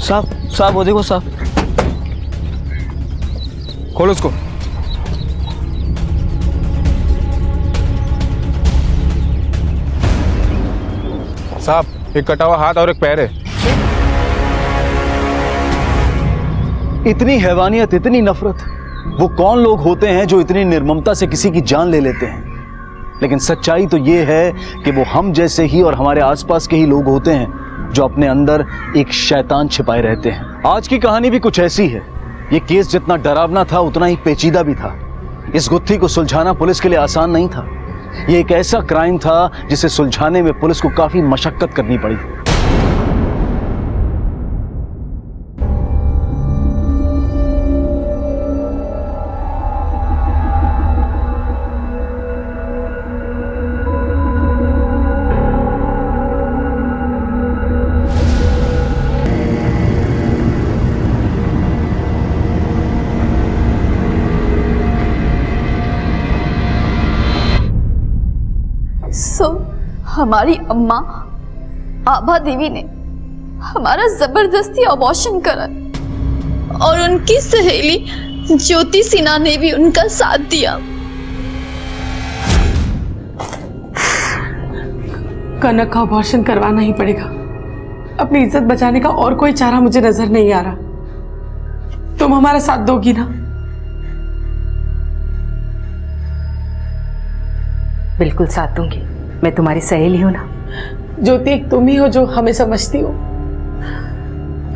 साहब वो देखो साहब। खोलो उसको। साहब एक कटा हुआ हाथ और एक पैर है। इतनी हैवानियत, इतनी नफरत, वो कौन लोग होते हैं जो इतनी निर्ममता से किसी की जान ले लेते हैं? लेकिन सच्चाई तो ये है कि वो हम जैसे ही और हमारे आसपास के ही लोग होते हैं जो अपने अंदर एक शैतान छिपाए रहते हैं। आज की कहानी भी कुछ ऐसी है। ये केस जितना डरावना था उतना ही पेचीदा भी था। इस गुत्थी को सुलझाना पुलिस के लिए आसान नहीं था। ये एक ऐसा क्राइम था जिसे सुलझाने में पुलिस को काफी मशक्कत करनी पड़ी। हमारी अम्मा आभा देवी ने हमारा जबरदस्ती अबॉर्शन करा और उनकी सहेली ज्योति सिन्हा ने भी उनका साथ दिया। कनक का अबॉर्शन करवाना ही पड़ेगा। अपनी इज्जत बचाने का और कोई चारा मुझे नजर नहीं आ रहा। तुम हमारा साथ दोगी ना? बिल्कुल साथ दूंगी। मैं तुम्हारी सहेली हूं ना। ज्योति, एक तुम ही हो जो हमें समझती हो,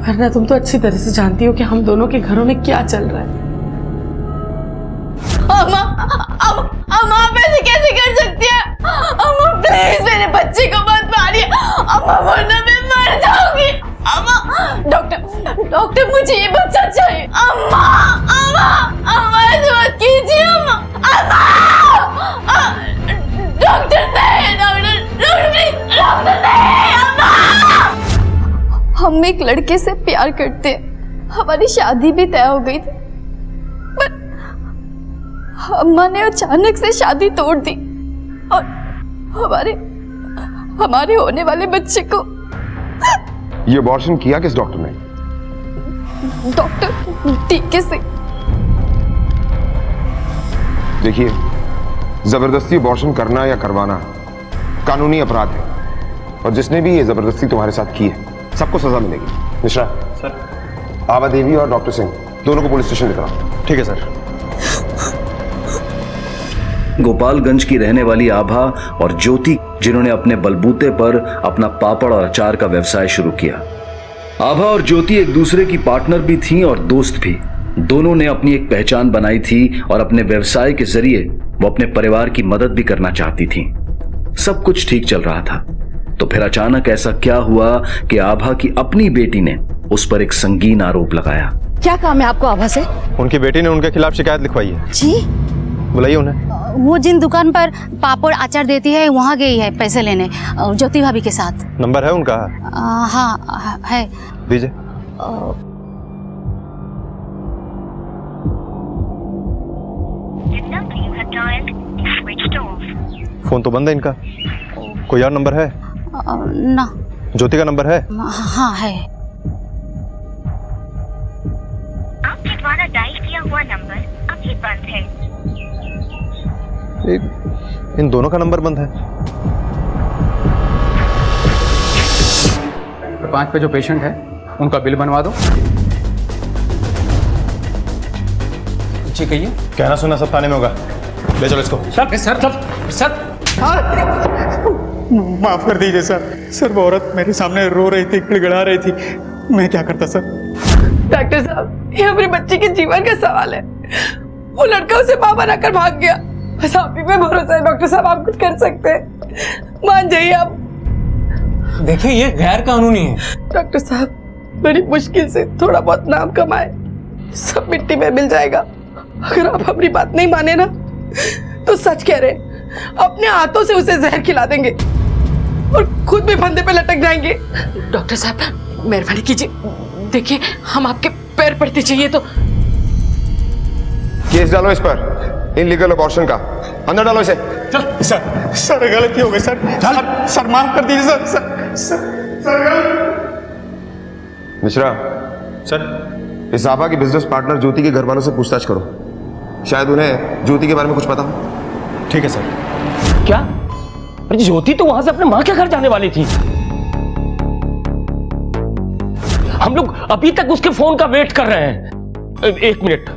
वरना तुम तो अच्छी तरह से जानती हो कि हम दोनों के घरों में क्या चल रहा है। अम्मा आप ऐसे कैसे कर सकती है? अम्मा प्लीज मेरे बच्चे को मत मारिए। अम्मा वरना मैं मर जाऊंगी। अम्मा डॉक्टर मुझे ये बच्चा चाहिए। अम्मा अम्मा अम्मा ऐसे मत कीजिए। अम्मा डॉक्टर नहीं, डॉक्टर प्लीज, डॉक्टर नहीं। अम्मा हम एक लड़के से प्यार करते हैं। हमारी शादी भी तय हो गई थी, पर अम्मा ने अचानक से शादी तोड़ दी और हमारे होने वाले बच्चे को। ये अबॉर्शन किया किस डॉक्टर ने? डॉक्टर टीके से। देखिए, जबरदस्ती अबॉर्शन करना या करवाना कानूनी अपराध है और जिसने भी ये जबरदस्ती तुम्हारे साथ की है सबको सजा मिलेगी। मिश्रा सर, आभा देवी और डॉक्टर सिंह दोनों को पुलिस स्टेशन लेकर आओ। ठीक है सर। गोपालगंज की रहने वाली आभा और ज्योति, जिन्होंने अपने बलबूते पर अपना पापड़ और अचार का व्यवसाय शुरू किया। आभा और ज्योति एक दूसरे की पार्टनर भी थीं और दोस्त भी। दोनों ने अपनी एक पहचान बनाई थी और अपने व्यवसाय के जरिए वो अपने परिवार की मदद भी करना चाहती थीं। सब कुछ ठीक चल रहा था, तो फिर अचानक ऐसा क्या हुआ कि आभा की अपनी बेटी ने उस पर एक संगीन आरोप लगाया। क्या काम है आपको आभा से? उनकी बेटी ने उनके खिलाफ शिकायत लिखवाई है। जी? बुलाइए उन्हें। वो जिन दुकान पर पापड़ अचार देती है वहाँ गई है पैसे लेने, ज्योति भाभी के साथ। नंबर है उनका? हाँ है। दीजिए। फोन तो बंद है इनका। कोई और नंबर है? ना। ज्योति का नंबर है? हाँ है। आपके द्वारा डायल किया हुआ नंबर अभी बंद है। इन दोनों का नंबर बंद है। 5 पे जो पेशेंट है उनका बिल बनवा दो। जी कहिए। कहना सुना सब थाने में होगा। ले चलो इसको। सर सर सर सर माफ कर दीजिए सर। सर वो औरत मेरे सामने रो रही थी, गिड़गिड़ा रही थी, मैं क्या करता सर? डॉक्टर साहब, ये हमारे बच्चे के जीवन का सवाल है। वो लड़का उसे मां बनाकर भाग गया। बस आप ही पे भरोसा है डॉक्टर साहब, आप कुछ कर सकते हैं। मान जाइए आप। देखिए ये गैर कानूनी है। डॉक्टर साहब, बड़ी मुश्किल से थोड़ा बहुत नाम कमाए, सब मिट्टी में मिल जाएगा। अगर आप अपनी बात नहीं माने ना तो सच कह रहे, अपने हाथों से उसे जहर खिला देंगे और खुद भी फंदे पे लटक जाएंगे। डॉक्टर साहब मेहरबानी कीजिए, देखिए हम आपके पैर पड़ते चाहिए तो। केस डालो इस पर, इनलीगल अबॉर्शन का। अंदर डालो इसे। चल सर गलती हो गई सर। सर माफ कर दीजिए सर। मिश्रा, सर। इस आभा के बिजनेस पार्टनर ज्योति के घर वालों से पूछताछ करो, शायद उन्हें ज्योति के बारे में कुछ पता हो। ठीक है सर। क्या? अरे ज्योति तो वहां से अपने माँ के घर जाने वाली थी। हम लोग अभी तक उसके फोन का वेट कर रहे हैं। एक मिनट।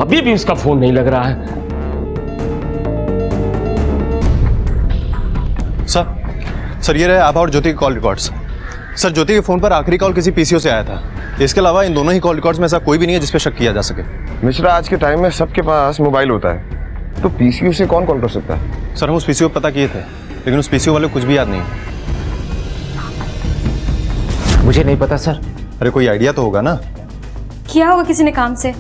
अभी भी उसका फोन नहीं लग रहा है। सर ये रहे आभा और ज्योति के कॉल रिकॉर्ड्स। सर ज्योति के फोन पर आखिरी कॉल किसी पीसीओ से आया था। इसके अलावा इन दोनों ही कॉल रिकॉर्ड्स में ऐसा कोई भी नहीं है जिस पे शक किया जा सके। मिश्रा, आज के टाइम में सबके पास मोबाइल होता है, तो पीसीयू से कौन कॉल कर सकता है? सर हम उस पीसीओ पता किए थे, लेकिन उस पीसीओ वाले को कुछ भी याद नहीं। मुझे नहीं पता सर। अरे कोई आइडिया तो होगा ना। किया होगा किसी ने काम से।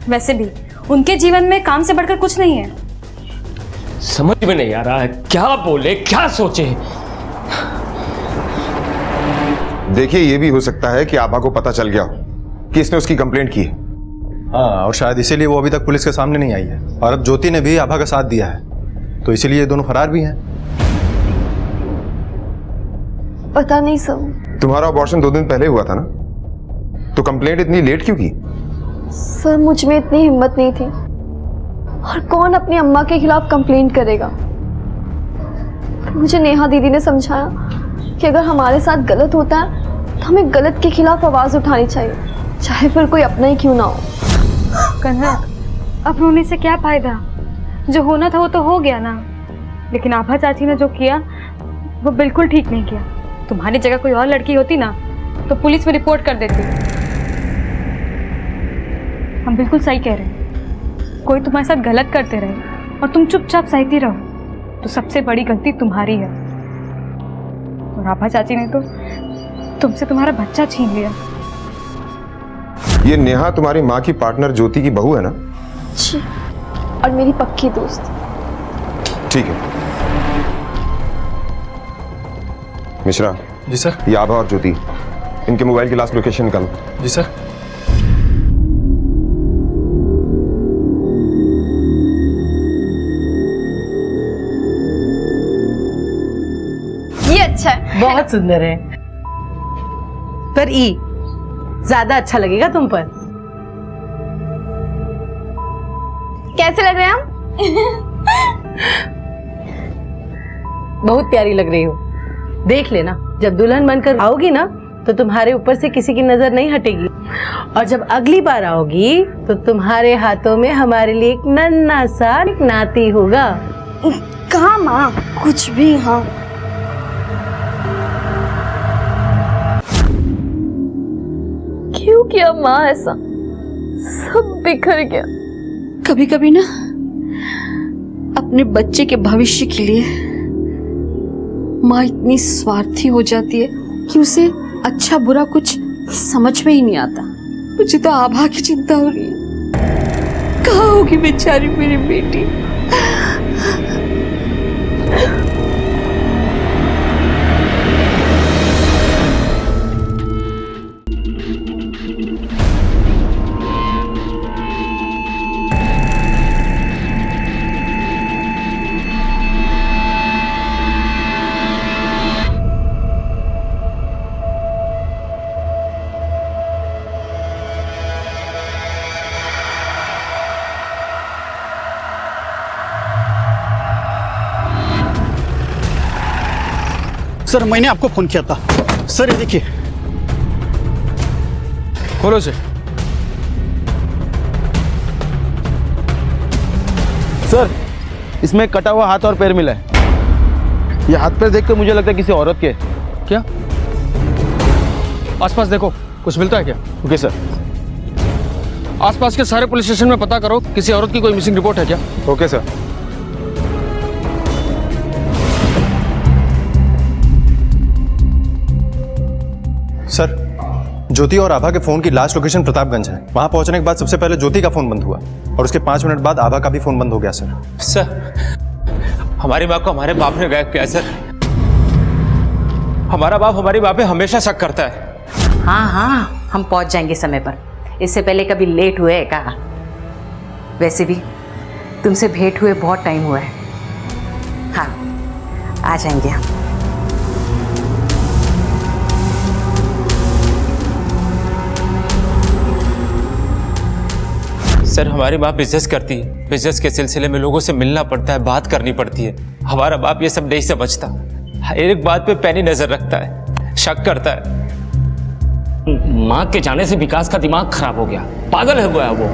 वैसे भी उनके जीवन में काम से बढ़कर कुछ नहीं है। समझ में नहीं आ रहा है क्या बोले क्या सोचे। देखिए, ये भी हो सकता है कि आभा को पता चल गया हो कि इसने उसकी कंप्लेंट की है। हाँ, और शायद इसीलिए वो अभी तक पुलिस के सामने नहीं आई है। और अब ज्योति ने भी आभा का साथ दिया है, तो इसीलिए ये दोनों फरार भी हैं। पता नहीं सर। तुम्हारा अबॉर्शन 2 दिन पहले हुआ था ना, तो कंप्लेंट इतनी लेट क्यों की? सर मुझ में इतनी हिम्मत नहीं थी, और कौन अपनी अम्मा के खिलाफ कंप्लेंट करेगा। मुझे नेहा दीदी ने समझाया कि अगर हमारे साथ गलत होता है तो हमें गलत के खिलाफ आवाज उठानी चाहिए, चाहे फिर कोई अपना ही क्यों ना हो। कन्हैया, अब रोने से क्या फायदा? जो होना था वो तो हो गया ना। लेकिन आभा चाची ने जो किया वो बिल्कुल ठीक नहीं किया। तुम्हारी जगह कोई और लड़की होती ना तो पुलिस में रिपोर्ट कर देती। हम बिल्कुल सही कह रहे हैं। कोई तुम्हारे साथ गलत करते रहे और तुम चुपचाप सहती रहो तो सबसे बड़ी गलती तुम्हारी है। और आभा चाची ने तो तुमसे तुम्हारा बच्चा छीन लिया। ये नेहा तुम्हारी माँ की पार्टनर ज्योति की बहू है ना? जी, और मेरी पक्की दोस्त। ठीक है मिश्रा। जी सर। ये आभा और ज्योति, इनके मोबाइल की लास्ट लोकेशन निकालो। जी सर। ये अच्छा है। बहुत सुंदर है, पर ई ज्यादा अच्छा लगेगा तुम पर। कैसे लग रहे हैं हम? बहुत प्यारी लग रही हो। देख लेना, जब दुल्हन बनकर आओगी ना तो तुम्हारे ऊपर से किसी की नजर नहीं हटेगी। और जब अगली बार आओगी तो तुम्हारे हाथों में हमारे लिए एक नन्हा सा नाती होगा। कहाँ माँ, कुछ भी। हाँ, क्यों किया माँ ऐसा? सब बिखर गया। कभी कभी ना अपने बच्चे के भविष्य के लिए माँ इतनी स्वार्थी हो जाती है कि उसे अच्छा बुरा कुछ समझ में ही नहीं आता। मुझे तो आभा की चिंता हो रही है। कहाँ होगी बेचारी मेरी बेटी? सर मैंने आपको फोन किया था। सर ये देखिए। खोलो से। सर इसमें कटा हुआ हाथ और पैर मिला है। ये हाथ पैर देख कर मुझे लगता है किसी औरत के। क्या? आसपास देखो, कुछ मिलता है क्या? Okay sir. आसपास के सारे पुलिस स्टेशन में पता करो, किसी औरत की कोई मिसिंग रिपोर्ट है क्या? Okay sir. सर ज्योति और आभा के फोन की लास्ट लोकेशन प्रतापगंज है। वहां पहुंचने के बाद सबसे पहले ज्योति का फोन बंद हुआ और उसके 5 मिनट बाद आभा का भी फोन बंद हो गया। सर हमारी माँ को हमारे बाप ने गायब किया है। सर हमारा बाप हमारी माँ पे हमेशा शक करता है। हाँ हाँ, हम पहुंच जाएंगे समय पर। इससे पहले कभी लेट हुए कहा? वैसे भी तुमसे भेंट हुए बहुत टाइम हुआ है। हाँ, आ जाएंगे हम। सर हमारी माँ बिजनेस करती है, बिजनेस के सिलसिले में लोगों से मिलना पड़ता है, बात करनी पड़ती है। हमारा बाप ये सब नहीं समझता, एक बात पे पैनी नजर रखता है, शक करता है। माँ के जाने से विकास का दिमाग खराब हो गया, पागल है गया वो।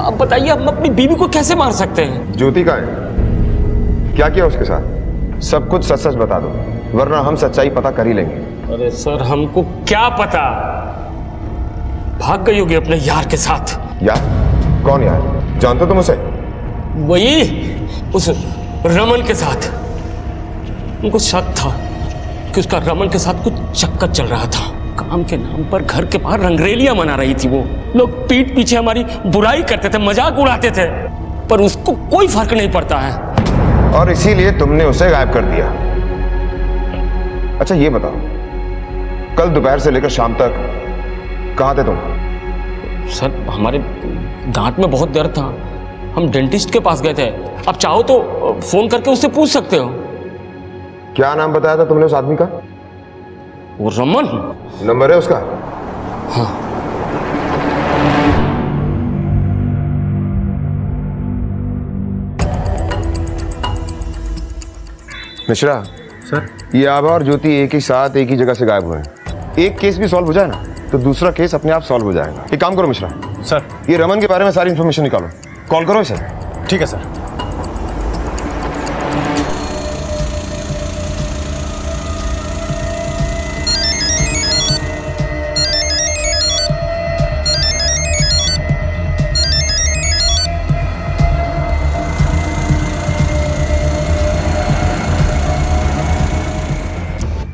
अब बताइए हम अपनी बीवी को कैसे मार सकते हैं? ज्योति का है, क्या किया उसके साथ? सब कुछ सच सच बता दो, वरना हम सच्चाई पता कर ही लेंगे। अरे सर हमको क्या पता, भाग गई होगी अपने यार के साथ। यार? कौन यार? जानते तुम उसे? वही उस रमन के साथ। उनको शक था कि उसका रमन के साथ कुछ चक्कर चल रहा था। काम के नाम पर घर के बाहर रंगरेलियां मना रही थी वो लोग, पीठ पीछे हमारी बुराई करते थे, मजाक उड़ाते थे, पर उसको कोई फर्क नहीं पड़ता है। और इसीलिए तुमने उसे गायब कर दिया। अच्छा ये बताओ, कल दोपहर से लेकर शाम तक कहां थे तुम? सर हमारे दांत में बहुत दर्द था, हम डेंटिस्ट के पास गए थे। अब चाहो तो फोन करके उससे पूछ सकते हो। क्या नाम बताया था तुमने उस आदमी का? वो रमन। नंबर है उसका? हाँ। मिश्रा सर, ये आभा और ज्योति एक ही साथ एक ही जगह से गायब हुए हैं। एक केस भी सॉल्व हो जाए ना तो दूसरा केस अपने आप सॉल्व हो जाएगा। एक काम करो मिश्रा सर, ये रमन के बारे में सारी इंफॉर्मेशन निकालो, कॉल करो इसे। ठीक है सर।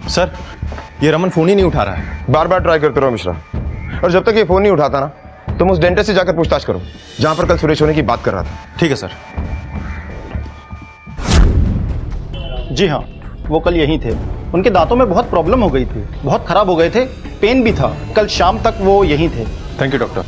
सर, ये रमन फोन ही नहीं उठा रहा है। बार बार ट्राई करते रहो मिश्रा, और जब तक ये फोन नहीं उठाता ना तुम उस डेंटिस्ट से जाकर पूछताछ करो जहां पर कल सुरेश होने की बात कर रहा था। ठीक है सर। जी हाँ, वो कल यहीं थे। उनके दांतों में बहुत प्रॉब्लम हो गई थी, बहुत खराब हो गए थे, पेन भी था। कल शाम तक वो यहीं थे। Thank you doctor.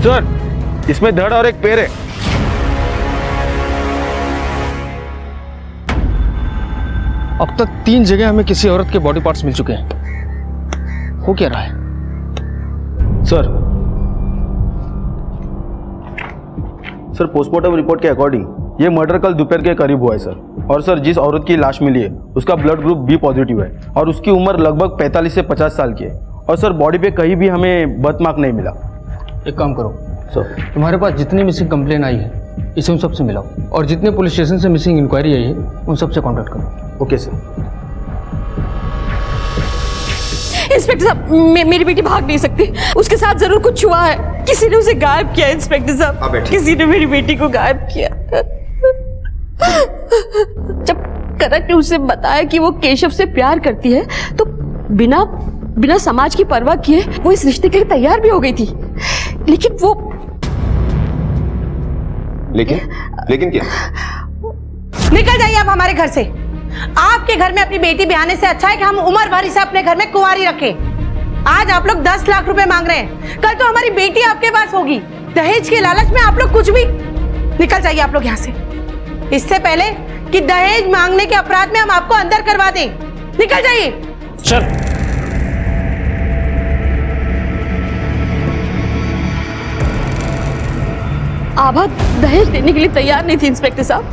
सर, इसमें धड़ और एक पैर है। अब तक 3 जगह हमें किसी औरत के बॉडी पार्ट्स मिल चुके हैं। हो क्या रहा है? सर पोस्टमार्टम रिपोर्ट के अकॉर्डिंग ये मर्डर कल दोपहर के करीब हुआ है सर। और सर जिस औरत की लाश मिली है उसका ब्लड ग्रुप बी पॉजिटिव है और उसकी उम्र लगभग 45 से 50 साल की है। और सर बॉडी पे कहीं भी हमें बर्थमार्क नहीं मिला। एक काम करो सर, तुम्हारे पास जितनी मिसिंग कंप्लेन आई है इसे उन सबसे मिलाओ, और जितने पुलिस स्टेशन से मिसिंग इंक्वायरी आई है उन सबसे कांटेक्ट करो। Okay sir. इंस्पेक्टर साहब, मेरी बेटी भाग नहीं सकती, उसके साथ जरूर कुछ हुआ है। किसी ने उसे गायब किया इंस्पेक्टर साहब, किसी ने मेरी बेटी को गायब किया। जब कनक ने उसे बताया कि वो केशव से प्यार करती है तो बिना समाज की परवाह किए वो इस रिश्ते के लिए तैयार भी हो गई थी। लेकिन वो लेकिन क्या? निकल जाइए आप हमारे घर से। आपके घर में अपनी बेटी ब्याहने से अच्छा है कि हम उम्र भर इसे अपने घर में कुंवारी रखें। आज आप लोग 10 लाख रुपए मांग रहे हैं, कल तो हमारी बेटी आपके पास होगी। दहेज के लालच में आप लोग कुछ भी। निकल जाइए आप लोग यहाँ से, इससे पहले कि दहेज मांगने के अपराध में हम आपको अंदर करवा दें। निकल जाइए। चल। आभा दहेज देने के लिए तैयार नहीं थी इंस्पेक्टर साहब,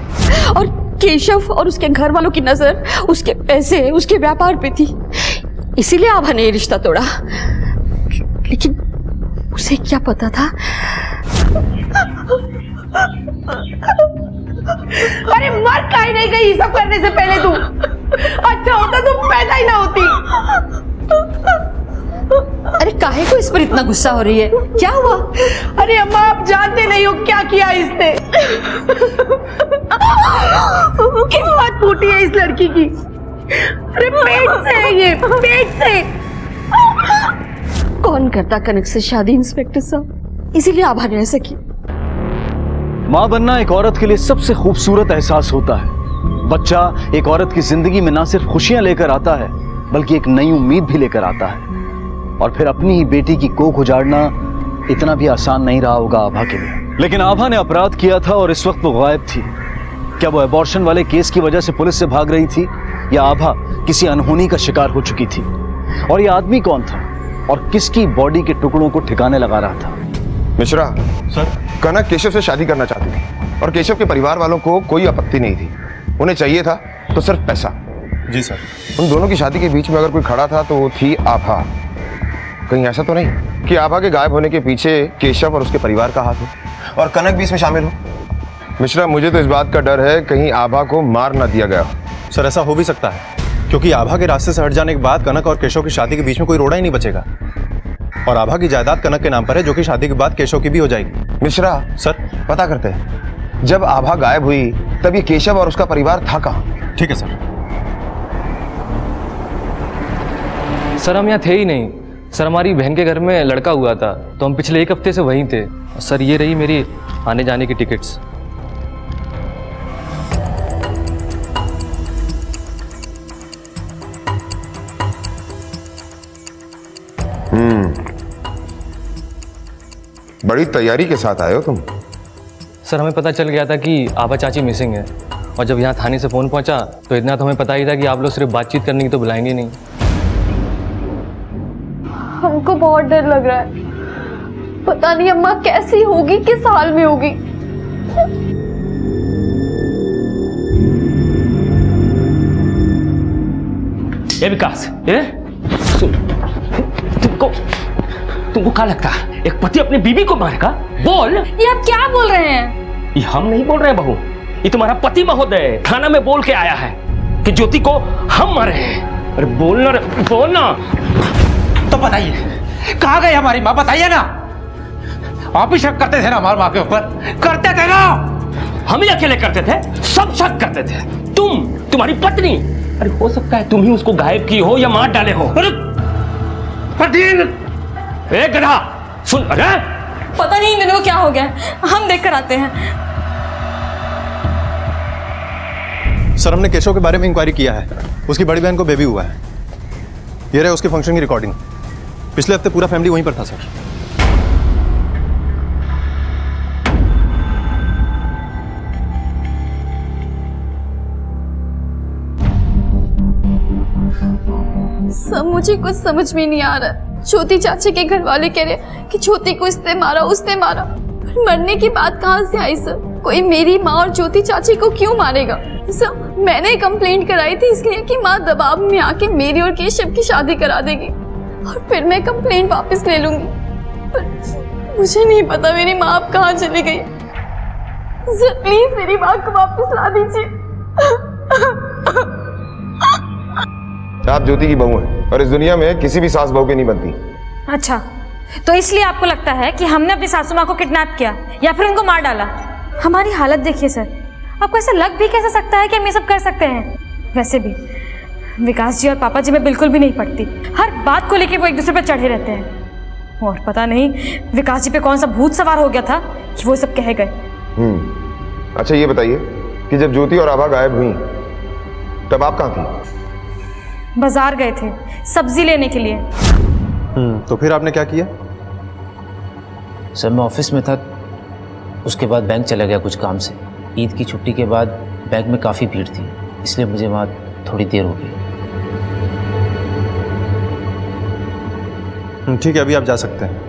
और केशव और उसके घर वालों की नजर उसके पैसे, उसके व्यापार पे थी, इसीलिए आभा ने ये रिश्ता तोड़ा। लेकिन उसे क्या पता था। अरे मर काहे नहीं गई सब करने से पहले तू? अच्छा होता तुम पैदा ही ना होती। अरे काहे को इस पर इतना गुस्सा हो रही है? क्या हुआ? अरे अम्मा आप जानते नहीं हो क्या किया इसने। किस्मत फूटी है इस लड़की की। अरे पेट से है ये, पेट से। कौन करता कनक से शादी इंस्पेक्टर साहब, इसीलिए आभा ने ऐसा किया। मां बनना एक औरत के लिए सबसे खूबसूरत एहसास होता है। बच्चा एक औरत की जिंदगी में ना सिर्फ खुशियां लेकर आता है बल्कि एक नई उम्मीद भी लेकर आता है। और फिर अपनी ही बेटी की कोख उजाड़ना इतना भी आसान नहीं रहा होगा आभा के लिए। लेकिन आभा ने अपराध किया था और इस वक्त वो गायब थी। क्या वो एबॉर्शन वाले केस की वजह से पुलिस से भाग रही थी या आभा किसी अनहोनी का शिकार हो चुकी थी? और ये आदमी कौन था और किसकी बॉडी के टुकड़ों को ठिकाने लगा रहा था? मिश्रा सर, कनक केशव से शादी करना चाहती थी और केशव के परिवार वालों को कोई आपत्ति नहीं थी। उन्हें चाहिए था तो सिर्फ पैसा। जी सर। उन दोनों की शादी के बीच में अगर कोई खड़ा था तो वो थी आभा। कहीं ऐसा तो नहीं कि आभा के गायब होने के पीछे केशव और उसके परिवार का हाथ हो और कनक भी इसमें शामिल हो? मिश्रा, मुझे तो इस बात का डर है कहीं आभा को मार ना दिया गया हो। सर, ऐसा हो भी सकता है क्योंकि आभा के रास्ते से हट जाने के बाद कनक और केशव की शादी के बीच में कोई रोड़ा ही नहीं बचेगा और आभा की जायदाद कनक के नाम पर है जो कि शादी के बाद केशव की भी हो जाएगी। मिश्रा सर, पता करते हैं जब आभा गायब हुई तब ये केशव और उसका परिवार था कहाँ? ठीक है सर। सर हम यहाँ थे ही नहीं सर, हमारी बहन के घर में लड़का हुआ था तो हम पिछले 1 हफ्ते से वहीं थे। सर ये रही मेरी आने जाने की टिकट्स। बड़ी तैयारी के साथ आए हो तुम। सर हमें पता चल गया था कि आभा चाची मिसिंग है और जब यहाँ थाने से फ़ोन पहुँचा तो इतना तो हमें पता ही था कि आप लोग सिर्फ बातचीत करने की तो बुलाएंगे नहीं। हमको बहुत डर लग रहा है। पता नहीं अम्मा कैसी होगी, किस हाल में होगी। ये विकास, ये सुन, तुमको क्या लगता है एक पति अपनी बीवी को मारेगा? बोल। ये आप क्या बोल रहे हैं? ये हम नहीं बोल रहे बहू, ये तुम्हारा पति महोदय थाना में बोल के आया है कि ज्योति को हम मारे हैं। अरे बोलना रे, बोलना। तो बताइए कहाँ गई हमारी माँ? बताइए ना। आप ही शक करते थे ना हमारी माँ के ऊपर? करते थे ना? हम ही अकेले करते थे, सब शक करते थे। तुम्हारी पत्नी, अरे हो सकता है तुम ही उसको गायब की हो या मार डाले हो। अरे गधा सुन। अरे पता नहीं इन दोनों को क्या हो गया, हम देख कर आते हैं। सर, हमने केशव के बारे में इंक्वायरी किया है। उसकी बड़ी बहन को बेबी हुआ है। ये रहे उसके फंक्शन की रिकॉर्डिंग। पिछले हफ्ते पूरा फैमिली वहीं पर था सर। सब मुझे कुछ समझ में नहीं आ रहा। ज्योति चाची के घर वाले कह रहे कि ज्योति को इसने मारा, उसने मारा। पर मरने की बात कहाँ से आई सर? कोई मेरी माँ और ज्योति चाची को क्यों मारेगा? सर मैंने कंप्लेंट कराई थी इसलिए कि माँ दबाव में आके मेरी और केशव की शादी करा देगी और फिर मैं कंप्लेंट वापस ले लूंगी। पर मुझे नहीं पता मेरी माँ अब कहाँ चली गई। सर प्लीज मेरी माँ को वापस ला दीजिए। आप ज्योति की बहू हैं और इस दुनिया में किसी भी सास बहू की नहीं बनती। अच्छा, तो इसलिए आपको लगता है कि हमने अपनी सासू माँ को किडनैप किया या फिर उनको मार डाला? हमारी हालत देखिए सर, आपको ऐसा लग भी कैसे सकता है कि हम ये सब कर सकते हैं? वैसे भी विकास जी और पापा जी में बिल्कुल भी नहीं पड़ती। हर बात को लेके वो एक दूसरे पर चढ़े रहते हैं और पता नहीं विकास जी पे कौन सा भूत सवार हो गया था कि वो सब कह गए। अच्छा ये बताइए कि जब ज्योति और आभा गायब हुई तब आप कहाँ थी? बाजार गए थे सब्जी लेने के लिए। तो फिर आपने क्या किया? सर मैं ऑफिस में था, उसके बाद बैंक चला गया कुछ काम से। ईद की छुट्टी के बाद बैंक में काफ़ी भीड़ थी, इसलिए मुझे वहाँ थोड़ी देर हो गई। ठीक है, अभी आप जा सकते हैं।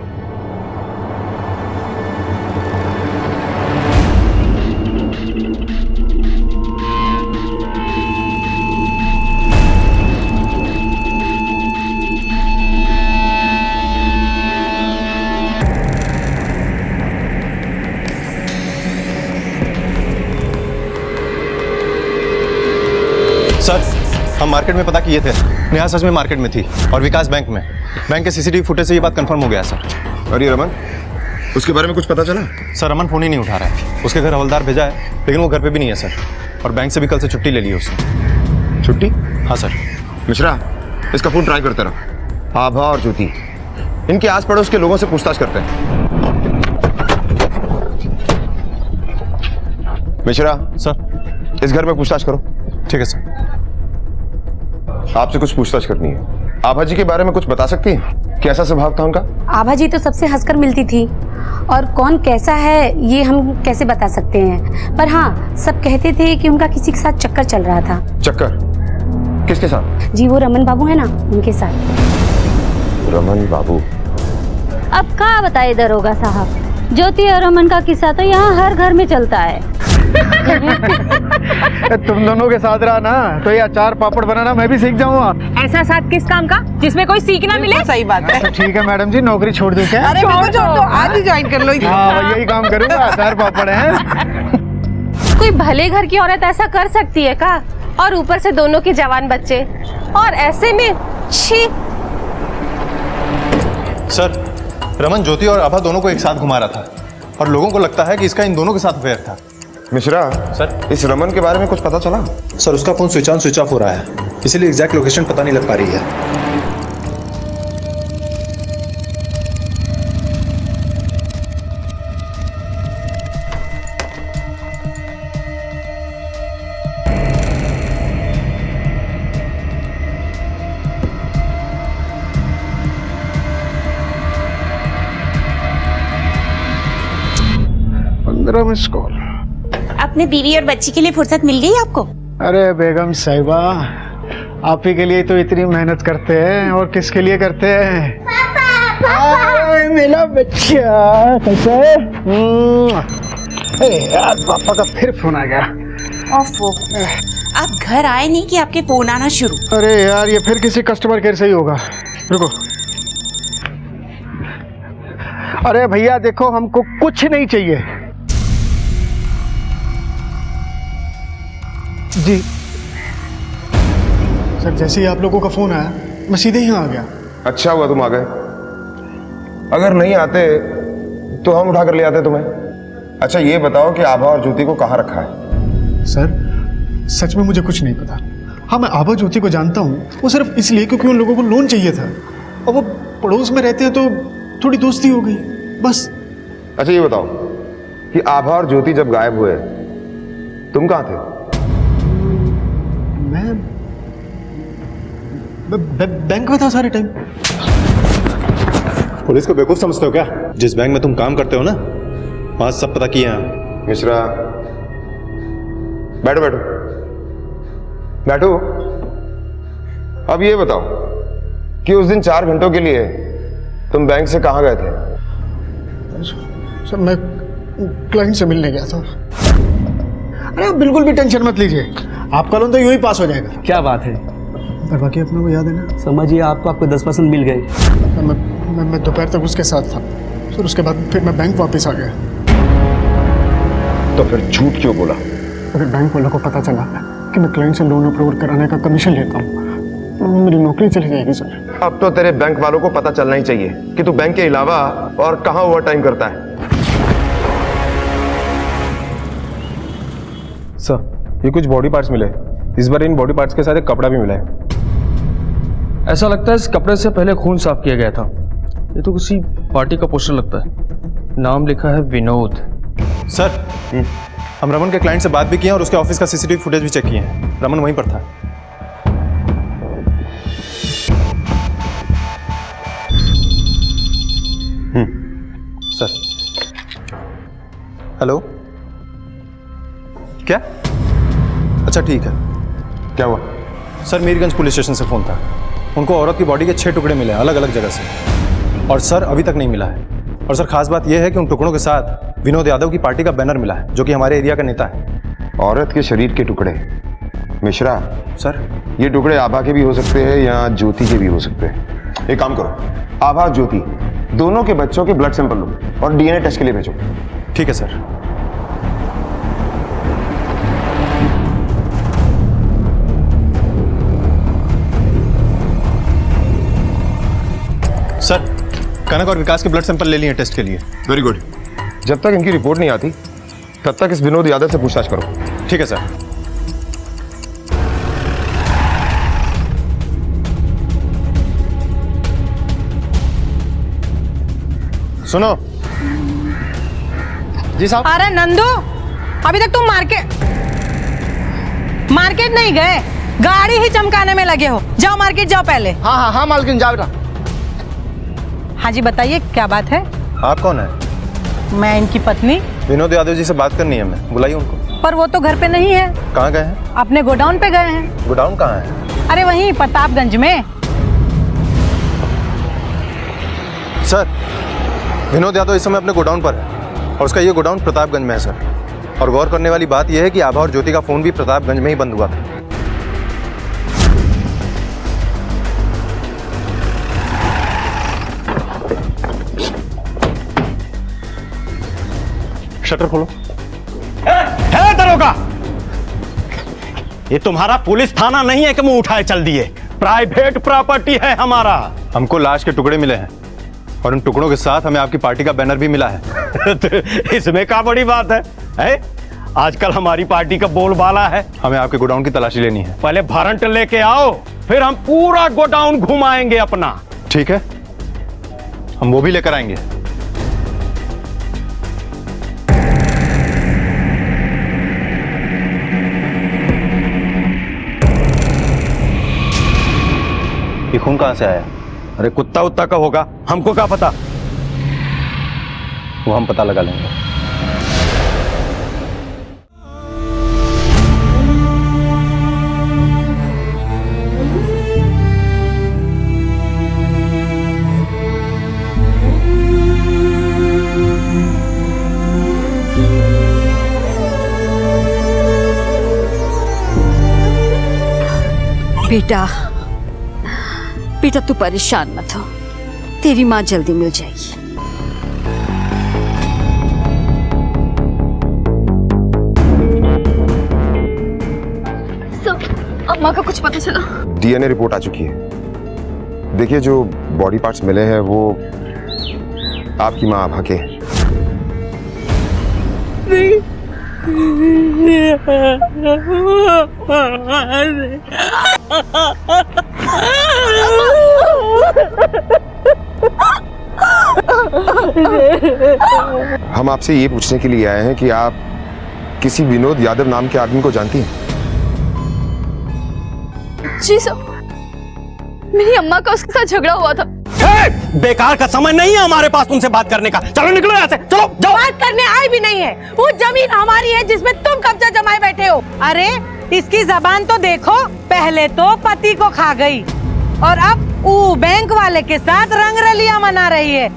सर, हम मार्केट में पता किए थे। नेहा सच में मार्केट में थी और विकास बैंक में। बैंक के सीसीटीवी फुटेज से ये बात कंफर्म हो गया सर। अरे रमन, उसके बारे में कुछ पता चला? सर रमन फोन ही नहीं उठा रहा है। उसके घर हवलदार भेजा है लेकिन वो घर पे भी नहीं है सर। और बैंक से भी कल से छुट्टी ले ली है उसने। छुट्टी? हाँ सर। मिश्रा, इसका फोन ट्राई करते रहो। आभा और ज्योति, इनके आस पड़ोस के लोगों से पूछताछ करते हैं। मिश्रा सर। इस घर में पूछताछ करो। ठीक है सर। आपसे कुछ पूछताछ करनी है। आभा जी के बारे में कुछ बता सकती हैं? कैसा स्वभाव था उनका? आभा जी तो सबसे हंसकर मिलती थी, और कौन कैसा है ये हम कैसे बता सकते हैं, पर हाँ सब कहते थे कि उनका किसी के साथ चक्कर चल रहा था। चक्कर? किसके साथ? जी वो रमन बाबू है ना, उनके साथ। रमन बाबू? अब क्या बताए दरोगा साहब, ज्योति और रमन का किस्सा तो यहाँ हर घर में चलता है। तुम दोनों के साथ रहा ना तो ये अचार पापड़ बनाना मैं भी सीख जाऊंगा। ऐसा साथ किस काम का जिसमें कोई सीखना मिले? सही बात है। तो ठीक है मैडम जी, नौकरी छोड़ दूं क्या? अरे बिल्कुल छोड़ दो, आज ही ज्वाइन कर लो। हाँ यही काम करूंगा, अचार पापड़ है। कोई भले घर की औरत ऐसा कर सकती है का? और ऊपर से दोनों के जवान बच्चे, और ऐसे में छी। सर, रमन ज्योति और आभा दोनों को एक साथ घुमा रहा था और लोगों को लगता है कि इसका इन दोनों के साथ अफेयर था। मिश्रा सर, इस रमन के बारे में कुछ पता चला? सर उसका phone switch on switch off हो रहा है, इसीलिए एग्जैक्ट लोकेशन पता नहीं लग पा रही है। Miss call. अपने बीवी और बच्ची के लिए फुर्सत मिल गई आपको? अरे बेगम साहिबा, आप ही के लिए तो इतनी मेहनत करते हैं, और किसके लिए करते हैं? पापा, मेरा बच्चा कैसा है? यार पापा का फिर फोन आ गया। ओफो, आप घर आए नहीं कि आपके फोन आना शुरू? अरे यार ये फिर किसी कस्टमर केयर से ही होगा। रुको। अरे भैया देखो, हमको कुछ नहीं चाहिए। जी सर, जैसे ही आप लोगों का फोन आया मैं सीधे यहाँ आ गया। अच्छा हुआ तुम आ गए, अगर नहीं आते तो हम उठा कर ले आते तुम्हें। अच्छा ये बताओ कि आभा और ज्योति को कहाँ रखा है? सर सच में मुझे कुछ नहीं पता। हाँ मैं आभा ज्योति को जानता हूँ, वो सिर्फ इसलिए क्योंकि उन लोगों को लोन चाहिए था, और वो पड़ोस में रहते हैं तो थोड़ी दोस्ती हो गई बस। अच्छा ये बताओ कि आभा और ज्योति जब गायब हुए तुम कहाँ थे? मैं बैंक में था सारे टाइम। पुलिस को बेवकूफ समझते हो क्या? जिस बैंक में तुम काम करते हो ना, वहां सब पता किया। मिश्रा बैठो बैठो बैठो। अब ये बताओ कि उस दिन 4 घंटों के लिए तुम बैंक से कहाँ गए थे? सर मैं क्लाइंट से मिलने गया था। अरे आप बिल्कुल भी टेंशन मत लीजिए, आपका लोन तो यूं ही पास हो जाएगा। क्या बात है? पर बाकी अपने को याद है ना? समझिए आपको 10% मिल गए। मैं दोपहर तक उसके साथ था सर, उसके बाद फिर मैं बैंक वापस आ गया। तो फिर झूठ क्यों बोला? अगर बैंक वालों को पता चला कि मैं क्लाइंट से लोन अप्रूवल कराने का कमीशन लेता हूँ, मेरी नौकरी चली जाएगी सर। अब तो तेरे बैंक वालों को पता चलना ही चाहिए कि तू बैंक के अलावा और कहाँ ओवर टाइम करता है। सर ये कुछ बॉडी पार्ट्स मिले, इस बार इन बॉडी पार्ट्स के साथ एक कपड़ा भी मिला है। ऐसा लगता है इस कपड़े से पहले खून साफ किया गया था। ये तो किसी पार्टी का पोस्टर लगता है, नाम लिखा है विनोद। सर हम रमन के क्लाइंट से बात भी किए और उसके ऑफिस का सीसीटीवी फुटेज भी चेक किए हैं, रमन वहीं पर था। सर हेलो, क्या? अच्छा ठीक है। क्या हुआ? सर मीरगंज पुलिस स्टेशन से फोन था, उनको औरत की बॉडी के 6 टुकड़े मिले अलग अलग जगह से, और सर अभी तक नहीं मिला है। और सर खास बात यह है कि उन टुकड़ों के साथ विनोद यादव की पार्टी का बैनर मिला है, जो कि हमारे एरिया का नेता है। औरत के शरीर के टुकड़े? मिश्रा सर ये टुकड़े आभा के भी हो सकते हैं या ज्योति के भी हो सकते हैं। एक काम करो, आभा ज्योति दोनों के बच्चों के ब्लड सैंपल लो और डीएनए टेस्ट के लिए भेजो। ठीक है सर। सर कनक और विकास के ब्लड सैंपल ले लिए टेस्ट के लिए। Very good. जब तक इनकी रिपोर्ट नहीं आती तब तक इस विनोद यादव से पूछताछ करो। ठीक है सर। सुनो जी साहब। अरे नंदू, अभी तक तुम मार्केट नहीं गए, गाड़ी ही चमकाने में लगे हो। जाओ मार्केट जाओ पहले। हाँ हाँ हाँ मालकिन, जाओ बेटा। हाँ जी बताइए क्या बात है? आप कौन है? मैं इनकी पत्नी। विनोद यादव जी से बात करनी है हमें, बुलाइए उनको। पर वो तो घर पे नहीं है। कहाँ गए हैं? अपने गोडाउन पे गए हैं। गोडाउन कहाँ है? अरे वहीं प्रतापगंज में। सर, विनोद यादव इस समय अपने गोडाउन पर है और उसका ये गोडाउन प्रतापगंज में है सर। और गौर करने वाली बात यह है कि आभा और ज्योति का फोन भी प्रतापगंज में ही बंद हुआ था। शटर खोलो। है दरोगा, ये तुम्हारा पुलिस थाना नहीं है कि मुंह उठाए चल दिए। प्राइवेट प्रॉपर्टी है हमारा। हमको लाश के टुकड़े मिले हैं और उन टुकड़ों के साथ हमें आपकी पार्टी का बैनर भी मिला है। तो इसमें क्या बड़ी बात है? आजकल हमारी पार्टी का बोलबाला है। हमें आपके गोडाउन की तलाशी लेनी है। पहले वारंट लेके आओ, फिर हम पूरा गोडाउन घुमाएंगे अपना। ठीक है, हम वो भी लेकर आएंगे। ये खून कहां से आया? अरे कुत्ता उत्ता का होगा, हमको क्या पता। वो हम पता लगा लेंगे। बेटा बेटा तू परेशान मत हो, तेरी माँ जल्दी मिल जाएगी। अम्मा का कुछ पता चला? डीएनए रिपोर्ट आ चुकी है। देखिए जो बॉडी पार्ट्स मिले हैं वो आपकी माँ आभा के हैं। हम आपसे ये पूछने के लिए आए हैं कि आप किसी विनोद यादव नाम के आदमी को जानती हैं? जी सर, मेरी अम्मा का उसके साथ झगड़ा हुआ था। बेकार का समय नहीं है हमारे पास तुमसे बात करने का। चलो निकलो यहाँ से, चलो जाओ। बात करने आई भी नहीं है। वो जमीन हमारी है जिसमें तुम कब्जा जमाए बैठे हो। अरे इसकी जबान तो देखो, पहले तो पति को खा गई और अब वो बैंक वाले के साथ रंगरलिया मना रही है।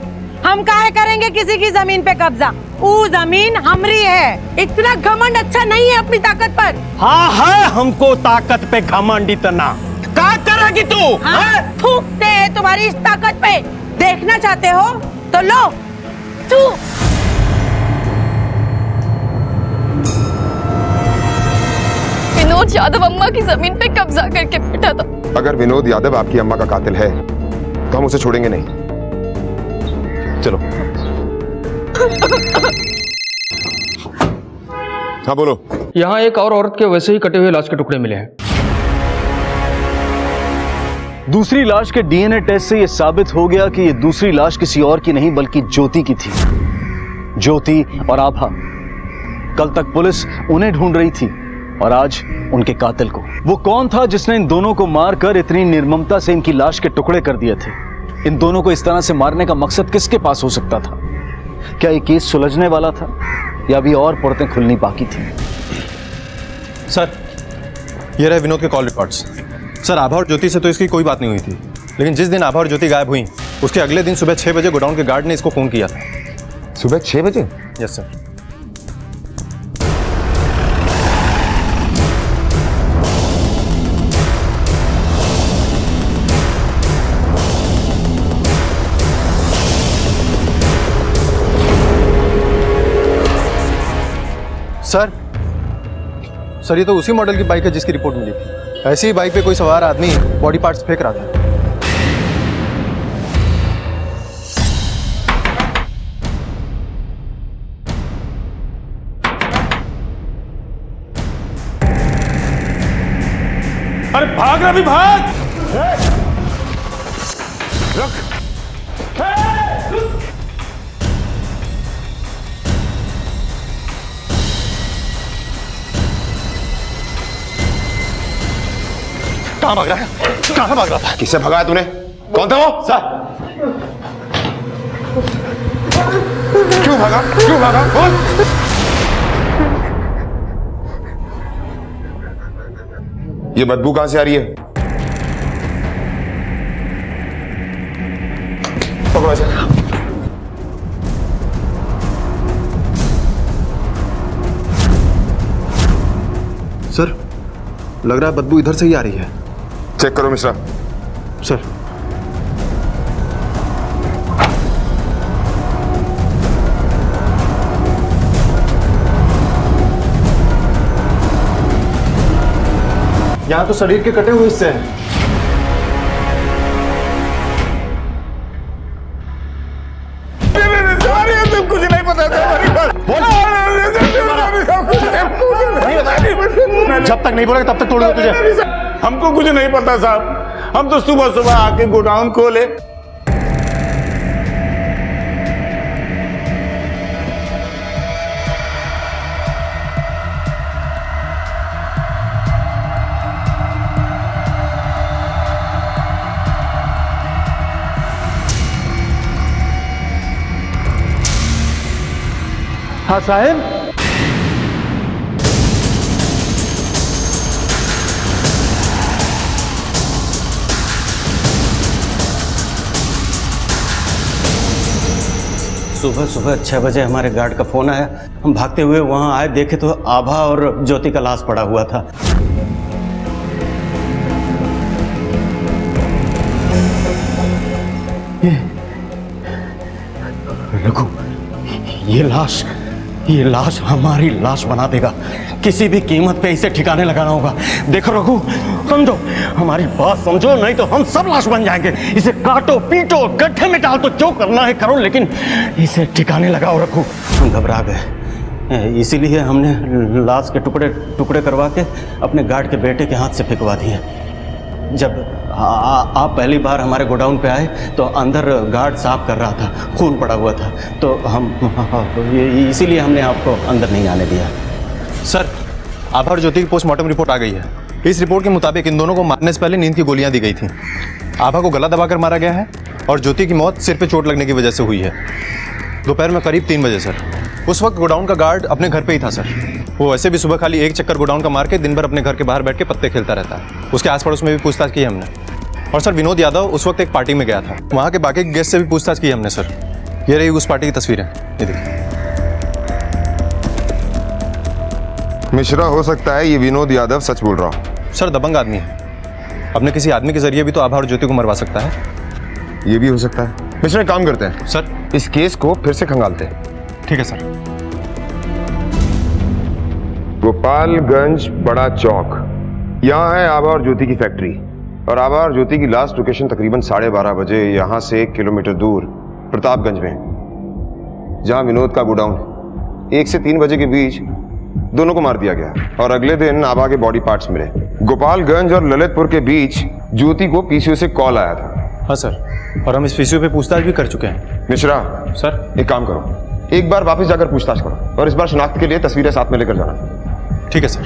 हम काहे करेंगे किसी की जमीन पे कब्जा? वो जमीन हमारी है। इतना घमंड अच्छा नहीं है अपनी ताकत पर। हाँ है हमको ताकत पे घमंड इतना। क्या करेगी तू? हाँ, थूकते हैं तुम्हारी इस ताकत पे। देखना चाहते हो तो लो तू। विनोद यादव अम्मा की जमीन पे कब्जा करके बैठा था। अगर विनोद यादव आपकी अम्मा का कातिल है तो हम उसे छोड़ेंगे नहीं। चलो। हाँ बोलो। यहाँ एक और औरत के वैसे ही कटे हुए लाश के टुकड़े मिले हैं। दूसरी लाश के डीएनए टेस्ट से यह साबित हो गया कि यह दूसरी लाश किसी और की नहीं बल्कि ज्योति की थी। ज्योति और आभा। कल तक पुलिस उन्हें ढूंढ रही थी और आज उनके कातिल को। वो कौन था जिसने इन दोनों को मारकर इतनी निर्ममता से इनकी लाश के टुकड़े कर दिए थे? इन दोनों को इस तरह से मारने का मकसद किसके पास हो सकता था? क्या ये केस सुलझने वाला था या अभी और परतें खुलनी बाकी थी? सर, ये रहे विनोद के कॉल रिकॉर्ड्स। सर, आभा और ज्योति से तो इसकी कोई बात नहीं हुई थी, लेकिन जिस दिन आभा और ज्योति गायब हुई उसके अगले दिन सुबह 6 बजे गोडाउन के गार्ड ने इसको फोन किया था। सुबह 6 बजे? Yes sir. सर, ये तो उसी मॉडल की बाइक है जिसकी रिपोर्ट मिली थी। ऐसी ही बाइक पे कोई सवार आदमी बॉडी पार्ट्स फेंक रहा था। अरे भाग रहा भी भाग। रख। कहाँ भाग रहा है? कहाँ भाग रहा था? किससे भगाया तूने? कौन था वो? सर क्यों भागा? क्यों भागा? बोल। ये बदबू कहां से आ रही है? पकड़ो ऐसे। सर लग रहा है बदबू इधर से ही आ रही है। चेक करो मिश्रा। सर यहाँ तो शरीर के कटे हुए हिस्से हैं। कुछ नहीं पता जब तक नहीं बोलेगा तब तक तोड़ूंगा तुझे। हमको कुछ नहीं पता साहब, हम तो सुबह सुबह आके गोडाउन खोले। हाँ साहब, सुबह सुबह 6 बजे हमारे गार्ड का फोन आया। हम भागते हुए वहां आए, देखे तो आभा और ज्योति का लाश पड़ा हुआ था। रघु, ये लाश हमारी लाश बना देगा। किसी भी कीमत पे इसे ठिकाने लगाना होगा। देखो रघु, समझो, हमारी बात समझो, नहीं तो हम सब लाश बन जाएंगे। इसे काटो, पीटो, गड्ढे में डाल, तो जो करना है करो, लेकिन इसे ठिकाने लगाओ रघु। हम घबरा गए, इसीलिए हमने लाश के टुकड़े टुकड़े करवा के अपने गार्ड के बेटे के हाथ से फेंकवा दिए। जब आप पहली बार हमारे गोडाउन पे आए तो अंदर गार्ड साफ कर रहा था, खून पड़ा हुआ था, तो हम इसीलिए हमने आपको अंदर नहीं आने दिया। सर, आभा और ज्योति की पोस्टमार्टम रिपोर्ट आ गई है। इस रिपोर्ट के मुताबिक इन दोनों को मारने से पहले नींद की गोलियां दी गई थी। आभा को गला दबाकर मारा गया है और ज्योति की मौत सिर पे चोट लगने की वजह से हुई है। दोपहर में करीब 3 बजे सर। उस वक्त गोडाउन का गार्ड अपने घर पे ही था सर। वो वैसे भी सुबह खाली एक चक्कर गोडाउन का मार के दिन भर अपने घर के बाहर बैठ के पत्ते खेलता रहता है। उसके आस पड़ोस में भी पूछताछ की हमने। और सर, विनोद यादव उस वक्त एक पार्टी में गया था। वहाँ के बाकी गेस्ट से भी पूछताछ की हमने सर। ये रही उस पार्टी की तस्वीरें, ये देखिए। मिश्रा, हो सकता है ये विनोद यादव सच बोल रहा हो। सर, दबंग आदमी है, अपने किसी आदमी के जरिए भी तो आभा और ज्योति को मरवा सकता है। ये भी हो सकता है। मिश्रा, एक काम करते हैं सर, इस केस को फिर से खंगालते हैं। ठीक है सर। गोपालगंज बड़ा चौक, यहाँ है आभा और ज्योति की फैक्ट्री। और आभा और ज्योति की लास्ट लोकेशन तकरीबन 12:30 बजे यहाँ से 1 किलोमीटर दूर प्रतापगंज में, जहाँ विनोद का गोडाउन है। 1 से 3 बजे के बीच दोनों को मार दिया गया और अगले दिन आभा के बॉडी पार्ट्स मिले। गोपालगंज और ललितपुर के बीच ज्योति को पीसीओ से कॉल आया था। हाँ सर, और हम इस पीसीओ पे पूछताछ भी कर चुके हैं। मिश्रा सर, एक काम करो, एक बार वापस जाकर पूछताछ करो और इस बार शिनाख्त के लिए तस्वीरें साथ में लेकर जाना। ठीक है सर।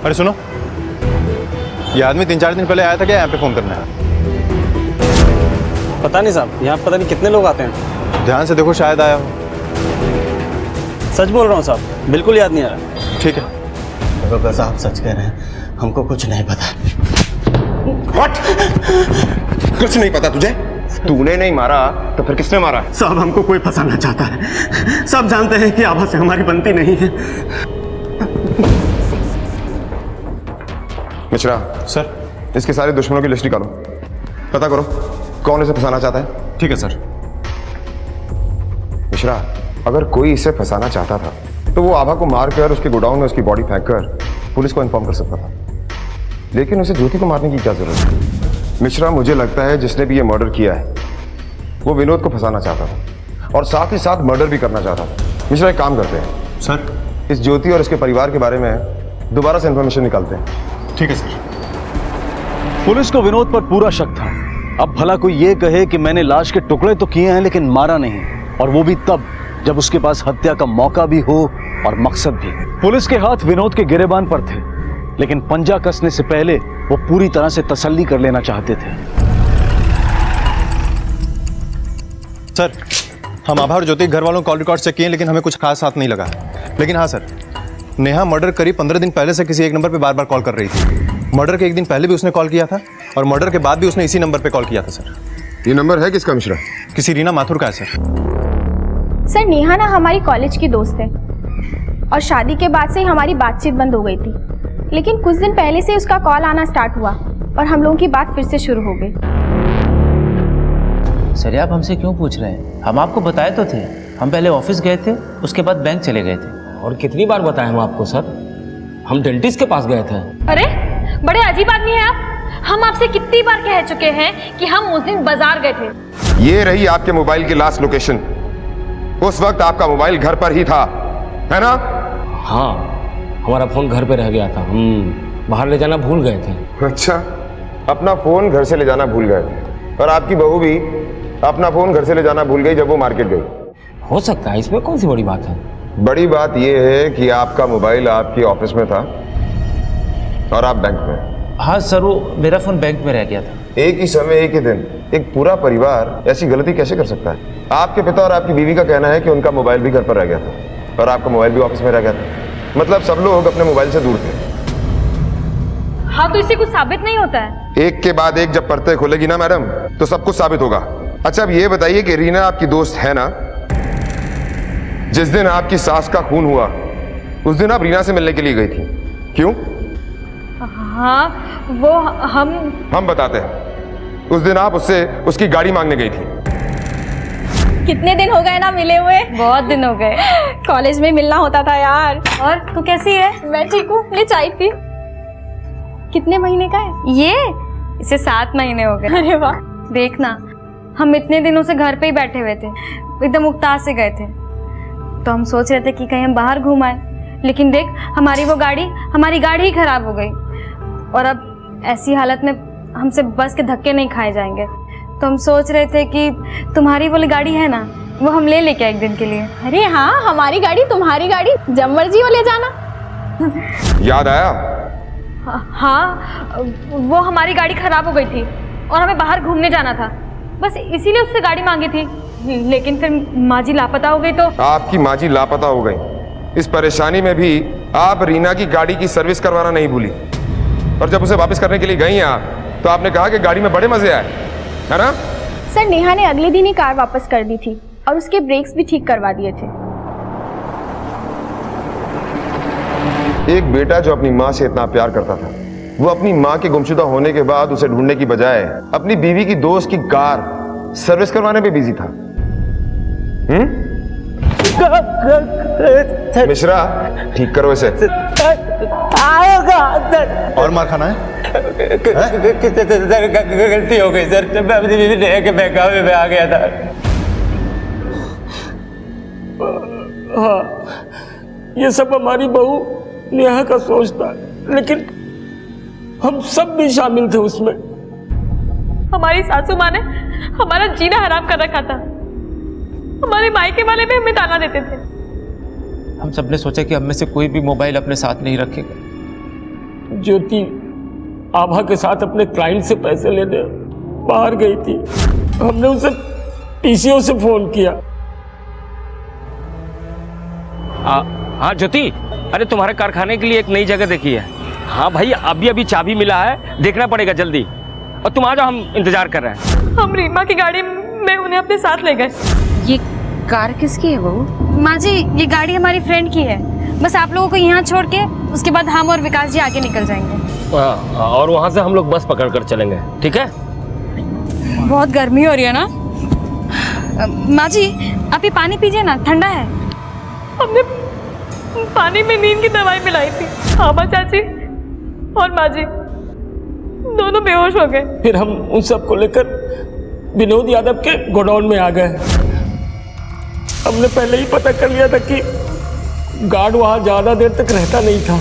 अरे सुनो, ये आदमी 3-4 दिन पहले आया था क्या यहाँ पे फोन करना है? पता नहीं साहब, यहाँ पता नहीं कितने लोग आते हैं। ध्यान से देखो, शायद आया हो। सच बोल रहा हूँ साहब, बिल्कुल याद नहीं आ रहा। ठीक है। रोका साहब, सच कह रहे हैं, हमको कुछ नहीं पता। What? कुछ नहीं पता तुझे? तूने नहीं मारा तो फिर किसने मारा? साहब, हमको कोई फंसाना चाहता है। सब जानते हैं कि आभा से हमारी बनती नहीं है। मिश्रा सर, इसके सारे दुश्मनों की लिस्ट निकालो, पता करो कौन इसे फंसाना चाहता है। ठीक है सर। मिश्रा, अगर कोई इसे फंसाना चाहता था तो वो आभा को मारकर उसके गोडाउन में उसकी बॉडी फेंककर पुलिस को इन्फॉर्म कर सकता था, लेकिन उसे ज्योति को मारने की क्या जरूरत है? मिश्रा, मुझे लगता है जिसने भी ये मर्डर किया है वो विनोद को फंसाना चाहता था और साथ ही साथ मर्डर भी करना चाहता था। मिश्रा, एक काम करते हैं सर, इस ज्योति और इसके परिवार के बारे में दोबारा से इंफॉर्मेशन निकालते हैं। ठीक है सर। पुलिस को विनोद पर पूरा शक था। अब भला कोई ये कहे कि मैंने लाश के टुकड़े तो किए हैं लेकिन मारा नहीं, और वो भी तब जब उसके पास हत्या का मौका भी हो और मकसद भी। पुलिस के हाथ विनोद के गिरेबान पर थे, लेकिन पंजा कसने से पहले वो पूरी तरह से तसल्ली कर लेना चाहते थे। सर, हम आभा और ज्योति घर वालों कॉल रिकॉर्ड चेक किए, लेकिन हमें कुछ खास हाथ नहीं लगा। लेकिन हाँ सर, नेहा मर्डर करीब 15 दिन पहले से किसी एक नंबर पे बार बार कॉल कर रही थी। मर्डर के एक दिन पहले भी उसने कॉल किया था और मर्डर के बाद भी उसने इसी नंबर पे कॉल किया था सर। ये नंबर है किसका मिश्रा? किसी रीना माथुर का है सर। सर नेहा ना हमारी कॉलेज की दोस्त है और शादी के बाद से ही हमारी बातचीत बंद हो गई थी, लेकिन कुछ दिन पहले से उसका कॉल आना स्टार्ट हुआ और हम लोगों की बात फिर से शुरू हो गई। सर आप हमसे क्यों पूछ रहे हैं? हम आपको बताए तो थे। हम पहले ऑफिस गए थे, उसके बाद बैंक चले गए थे। और कितनी बार बताएं हम आपको सर? हम डेंटिस्ट के पास गए थे। अरे बड़े अजीब आदमी हैं आप। हम आपसे कितनी बार कह चुके हैं कि हम उस दिन बाजार गए थे। ये रही आपके मोबाइल की लास्ट लोकेशन। उस वक्त आपका मोबाइल घर पर ही था, है ना? हाँ, हमारा फोन घर पे रह गया था, हम बाहर ले जाना भूल गए थे। अच्छा, अपना फोन घर से ले जाना भूल गए थे। और आपकी बहू भी अपना फोन घर से ले जाना भूल गई जब वो मार्केट गई। हो सकता है, इसमें कौन सी बड़ी बात है? बड़ी बात यह है कि आपका मोबाइल आपके ऑफिस में था और आप बैंक में। हाँ सर, वो मेरा फोन बैंक में रह गया था। एक ही समय, एक ही दिन एक पूरा परिवार ऐसी गलती कैसे कर सकता है? आपके पिता और आपकी बीवी का कहना है कि उनका मोबाइल भी घर पर रह गया था और आपका मोबाइल भी ऑफिस में रह गया था। मतलब सब लोग अपने मोबाइल से दूर थे। हाँ, तो इससे कुछ साबित नहीं होता है? एक के बाद एक जब परतें खुलेगी ना मैडम, तो सब कुछ साबित होगा। अच्छा, अब ये बताइए कि रीना आपकी दोस्त है ना? जिस दिन आपकी सास का खून हुआ उस दिन आप रीना से मिलने के लिए गई थी, क्यों? हाँ, वो हम बताते हैं। उस दिन आप उससे उसकी गाड़ी मांगने गई थी। कितने दिन हो गए ना मिले हुए? बहुत दिन हो गए। कॉलेज में मिलना होता था यार। और तू कैसी है? मैं ठीक हूँ, ले चाय पी। कितने महीने का है ये? इसे 7 महीने हो गए। अरे वाह। देखना, हम इतने दिनों से घर पे ही बैठे हुए थे, एकदम उकता से गए थे, तो हम सोच रहे थे कि कहीं हम बाहर घूम आए, लेकिन देख हमारी गाड़ी ही खराब हो गई और अब ऐसी हालत में हमसे बस के धक्के नहीं खाए जाएंगे। तो हम सोच रहे थे कि तुम्हारी वाली गाड़ी है ना, वो हम ले लेके एक दिन के लिए। अरे हाँ, हमारी गाड़ी तुम्हारी गाड़ी, जब मर्जी हो ले जाना। याद आया? हाँ, वो हमारी गाड़ी खराब हो गई थी और हमें बाहर घूमने जाना था, बस इसीलिए उससे गाड़ी मांगी थी। लेकिन फिर माँ जी लापता हो गई। तो आपकी माँ जी लापता हो गई, इस परेशानी में भी आप रीना की गाड़ी की सर्विस करवाना नहीं भूली, और जब उसे वापस करने के लिए गई आप, तो आपने कहा कि गाड़ी में बड़े मजे आए, है ना? सर नेहा ने अगले दिन ही कार वापस कर दी थी और उसके ब्रेक्स भी ठीक करवा दिए थे। एक बेटा जो अपनी माँ से इतना प्यार करता था, वो अपनी माँ के गुमशुदा होने के बाद उसे ढूंढने की बजाय अपनी बीवी की दोस्त की कार सर्विस करवाने पे बिजी था। मिश्रा, ठीक करो इसे। और मार खाना है? गलती हो गई सर, जब मैं अपनी बीवी नेहा के बहकावे में आ गया था। हाँ, ये सब हमारी बहू नेहा का सोच था, लेकिन हम सब भी शामिल थे उसमें। हमारी सासू माँ ने हमारा जीना हराम कर रखा था, हमारे मायके वाले भी हमें ताना देते थे। हम सबने सोचा कि हम में से कोई भी मोबाइल अपने साथ नहीं रखेगा। ज्योति आभा के साथ अपने क्लाइंट से पैसे लेने बाहर गई थी। हमने उसे पीसीओ से फोन किया। हाँ ज्योति, अरे तुम्हारे कारखाने के लिए एक नई जगह देखी है। हाँ भाई, अभी चाबी मिला है, देखना पड़ेगा जल्दी। और तुम आ जाओ, हम इंतजार कर रहे हैं। हम रीमा की गाड़ी में उन्हें अपने साथ ले गए। ये कार किसकी है बहू? माँ जी, ये गाड़ी हमारी फ्रेंड की है। बस आप लोगों को यहाँ छोड़ के उसके बाद हम और विकास जी आगे निकल जाएंगे। और वहाँ से हम लोग बस पकड़ कर चलेंगे, ठीक है? बहुत गर्मी हो रही है ना? माँ जी, आप ये पानी पीजिए ना, ठंडा है। हमने पानी में नींद की दवाई मिलाई थी। आभा चाची और माँ जी दोनों बेहोश हो गए। फिर हम उन सबको लेकर विनोद यादव के गोडाउन में आ गए। हमने पहले ही पता कर लिया था कि गार्ड वहां ज्यादा देर तक रहता नहीं था।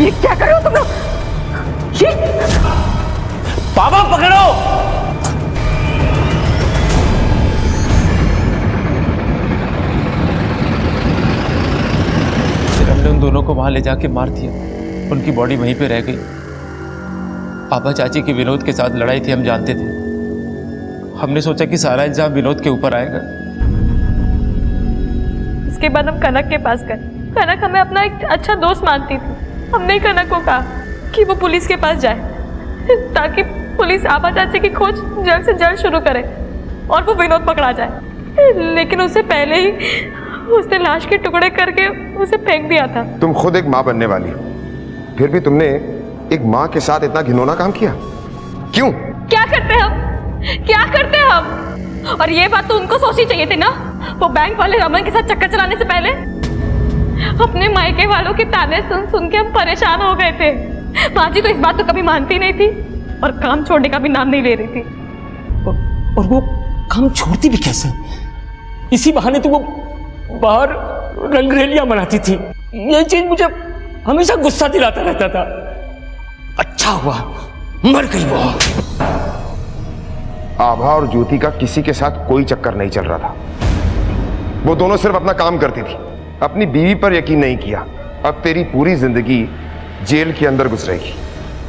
ये क्या कर रहे हो तुम लोग? ये बाबा पकड़ो। फिर हमने उन दोनों को वहां ले जाके मार दिया, उनकी बॉडी वहीं पे रह गई। आभा चाची की विनोद के साथ लड़ाई थी, हम जानते थे। हमने सोचा कि सारा इल्जाम विनोद के ऊपर आएगा। उसके बाद हम कनक के पास गए। कनक हमें अपना एक अच्छा दोस्त मानती थी। हमने कनक को कहा कि वो पुलिस के पास जाए ताकि पुलिस आभा चाची की खोज जल्द से जल्द शुरू करे और वो विनोद पकड़ा जाए। लेकिन उससे पहले ही उसने लाश के टुकड़े करके उसे फेंक दिया था। तुम खुद एक माँ बनने वाली हो, फिर भी तुमने एक माँ के साथ इतना घिनौना काम किया क्यों? क्या करते हम? क्या करते हम? और ये बात तो उनको सोचनी चाहिए थी ना। वो बैंक वाले रमन के साथ चक्कर चलाने से पहले अपने मायके वालों के ताने सुन सुन के हम परेशान हो गए थे। माँ जी तो इस बात तो कभी मानती नहीं थी और काम छोड़ने का भी नाम नहीं ले रही थी। और वो काम छोड़ती भी कैसे? इसी बहाने तो वो बाहर रंगरेलियां मनाती थी। ये चीज मुझे हमेशा गुस्सा दिलाता रहता था। अच्छा हुआ मर गई वो। आभा और ज्योति का किसी के साथ कोई चक्कर नहीं चल रहा था। वो दोनों सिर्फ अपना काम करती थी, अपनी बीवी पर यकीन नहीं किया। अब तेरी पूरी जिंदगी जेल के अंदर गुजरेगी।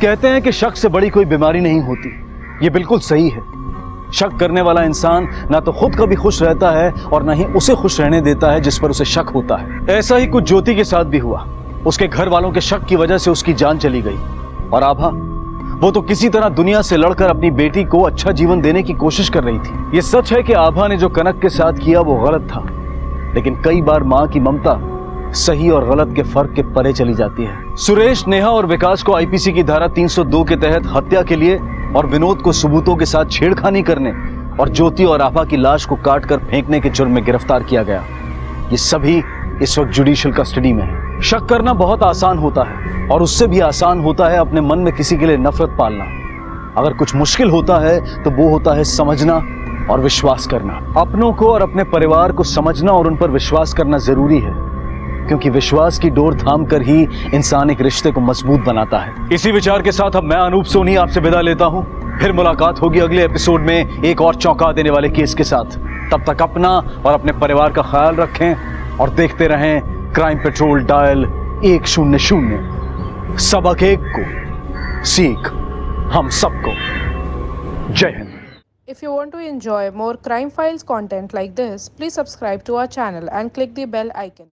कहते हैं कि शक से बड़ी कोई बीमारी नहीं होती। ये बिल्कुल सही है। शक करने वाला इंसान ना तो खुद कभी खुश रहता है और ना ही उसे खुश रहने देता है जिस पर उसे शक होता है। ऐसा ही कुछ ज्योति के साथ भी हुआ। उसके घर वालों के शक की वजह से उसकी जान चली गई। और आभा, वो तो किसी तरह दुनिया से लड़कर अपनी बेटी को अच्छा जीवन देने की कोशिश कर रही थी। ये सच है कि आभा ने जो कनक के साथ किया वो गलत था, लेकिन कई बार माँ की ममता सही और गलत के फर्क के परे चली जाती है। सुरेश, नेहा और विकास को आईपीसी की धारा 302 के तहत हत्या के लिए और विनोद को सबूतों के साथ छेड़खानी करने और ज्योति और आभा की लाश को काटकर फेंकने के जुर्म में गिरफ्तार किया गया। ये सभी इस वक्त जुडिशियल कस्टडी में है। शक करना बहुत आसान होता है और उससे भी आसान होता है अपने मन में किसी के लिए नफरत पालना। अगर कुछ मुश्किल होता है तो वो होता है समझना और विश्वास करना। अपनों को और अपने परिवार को समझना और उन पर विश्वास करना जरूरी है, क्योंकि विश्वास की डोर थाम कर ही इंसान एक रिश्ते को मजबूत बनाता है। इसी विचार के साथ अब मैं अनूप सोनी आपसे विदा लेता हूं। फिर मुलाकात होगी अगले एपिसोड में एक और चौंका देने वाले केस के साथ। तब तक अपना और अपने परिवार का ख्याल रखें और देखते रहें क्राइम पेट्रोल डायल 100। सबक एक को सीख हम सबको। जय Hind. If you want to enjoy more crime files content like this, please subscribe to our channel and click the bell icon.